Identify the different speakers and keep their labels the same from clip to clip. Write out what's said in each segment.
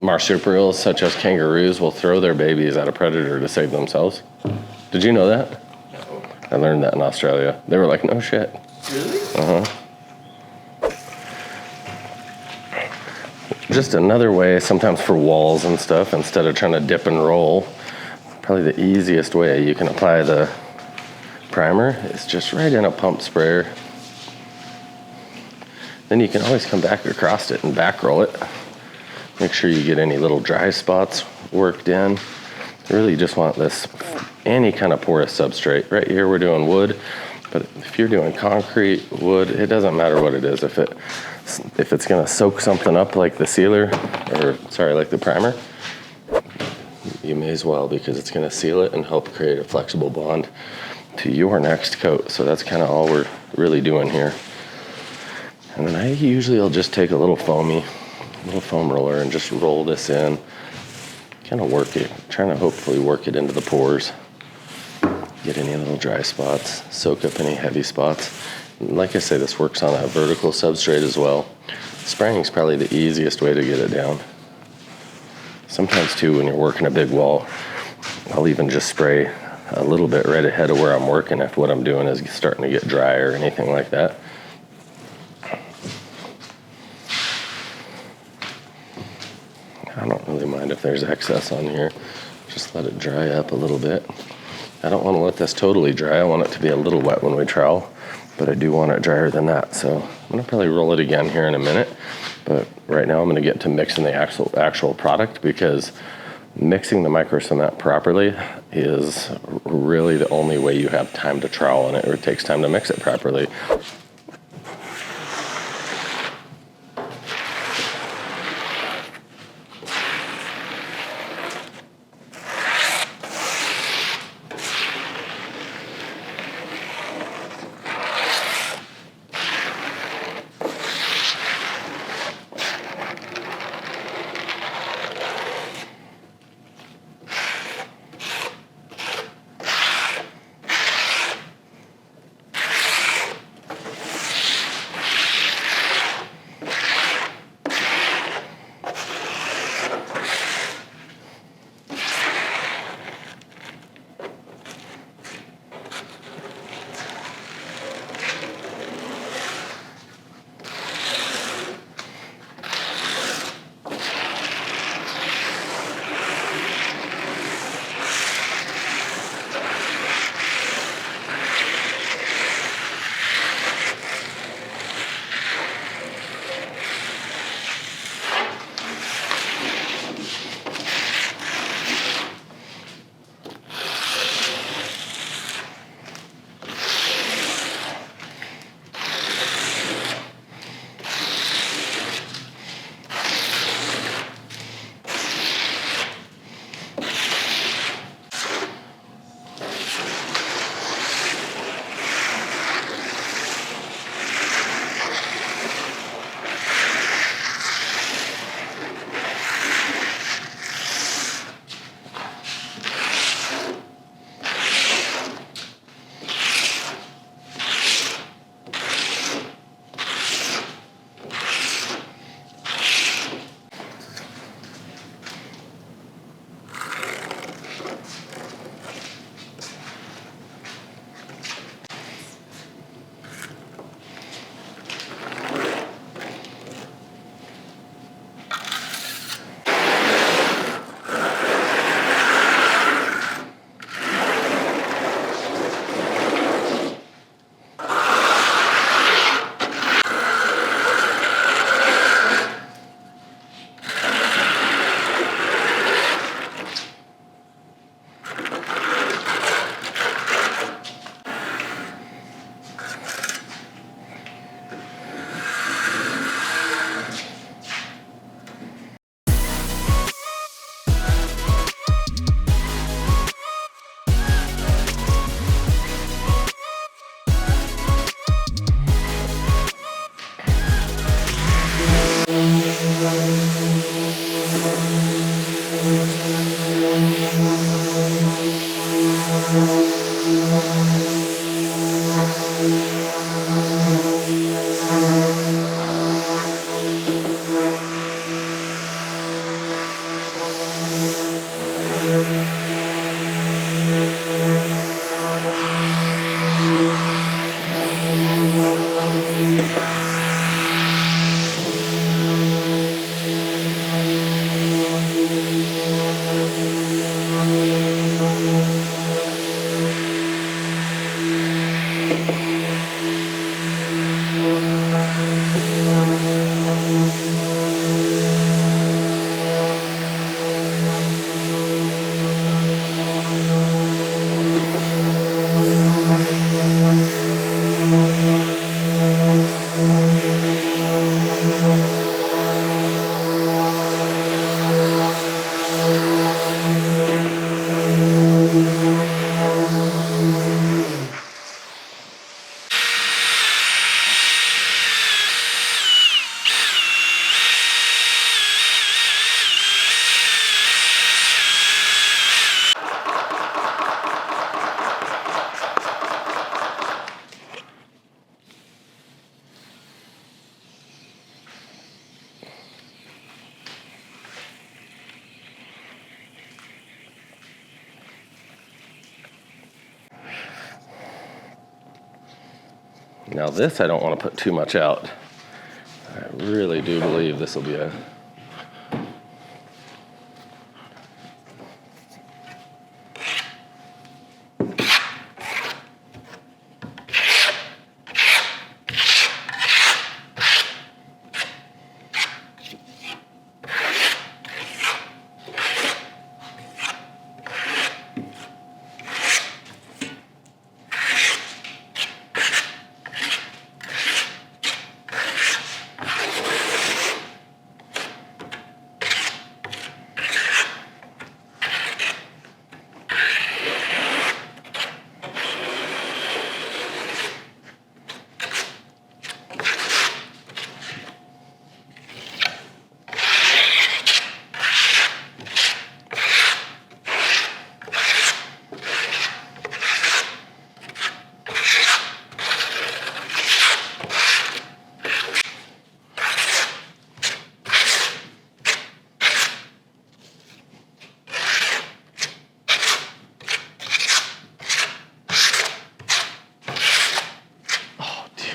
Speaker 1: marsupials, such as kangaroos, will throw their babies at a predator to save themselves. Did you know that?
Speaker 2: No.
Speaker 1: I learned that in Australia. They were like, no shit.
Speaker 2: Really?
Speaker 1: Uh-huh. Just another way, sometimes for walls and stuff, instead of trying to dip and roll, probably the easiest way you can apply the primer is just right in a pump sprayer. Then you can always come back across it and back roll it. Make sure you get any little dry spots worked in. You really just want this, any kind of porous substrate. Right here we're doing wood, but if you're doing concrete, wood, it doesn't matter what it is. If it's gonna soak something up like the sealer, like the primer, you may as well, because it's gonna seal it and help create a flexible bond to your next coat. So that's kind of all we're really doing here. And then I'll just take a little foam roller and just roll this in, kind of work it, trying to hopefully work it into the pores, get any little dry spots, soak up any heavy spots. And like I say, this works on a vertical substrate as well. Spraying is probably the easiest way to get it down. Sometimes too, when you're working a big wall, I'll even just spray a little bit right ahead of where I'm working if what I'm doing is starting to get dry or anything like that. I don't really mind if there's excess on here. Just let it dry up a little bit. I don't want to let this totally dry. I want it to be a little wet when we trowel, but I do want it drier than that. So I'm gonna probably roll it again here in a minute. But right now I'm gonna get to mixing the actual product, because mixing the microcement properly is really the only way you have time to trowel in it, or it takes time to mix it properly. Now this I don't want to put too much out. I really do believe this will be a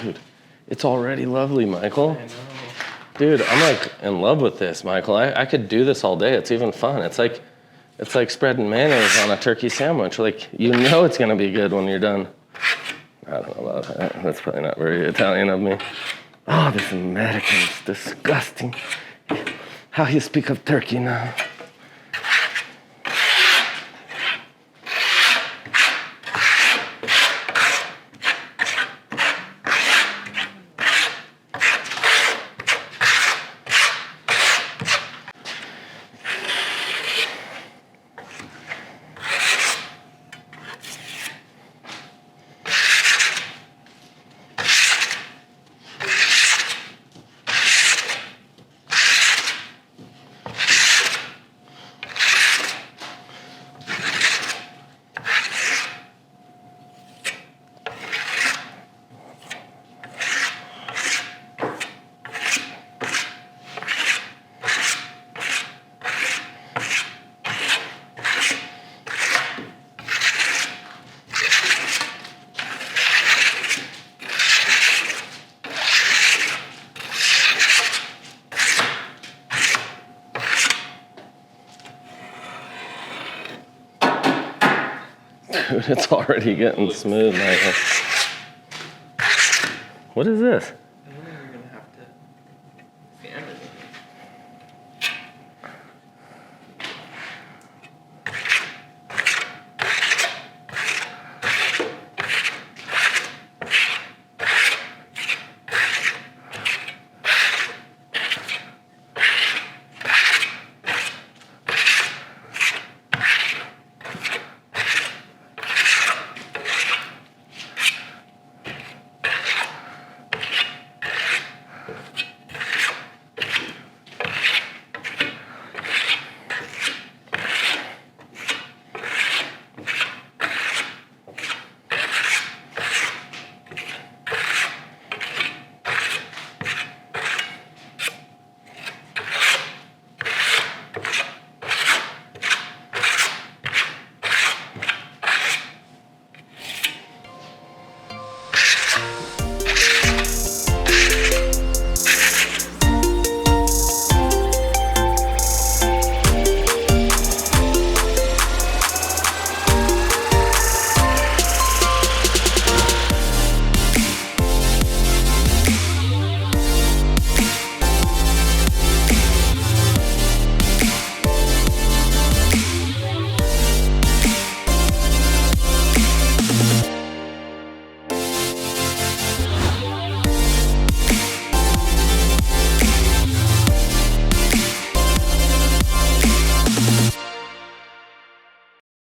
Speaker 1: Dude, it's already lovely, Michael.
Speaker 2: I know.
Speaker 1: Dude, I'm like in love with this, Michael. I could do this all day. It's even fun. It's like spreading mayonnaise on a turkey sandwich. Like, you know it's gonna be good when you're done. I don't know about that. That's probably not very Italian of me. Oh, this American is disgusting. How you speak of turkey now? Dude, it's already getting smooth, Michael. What is this?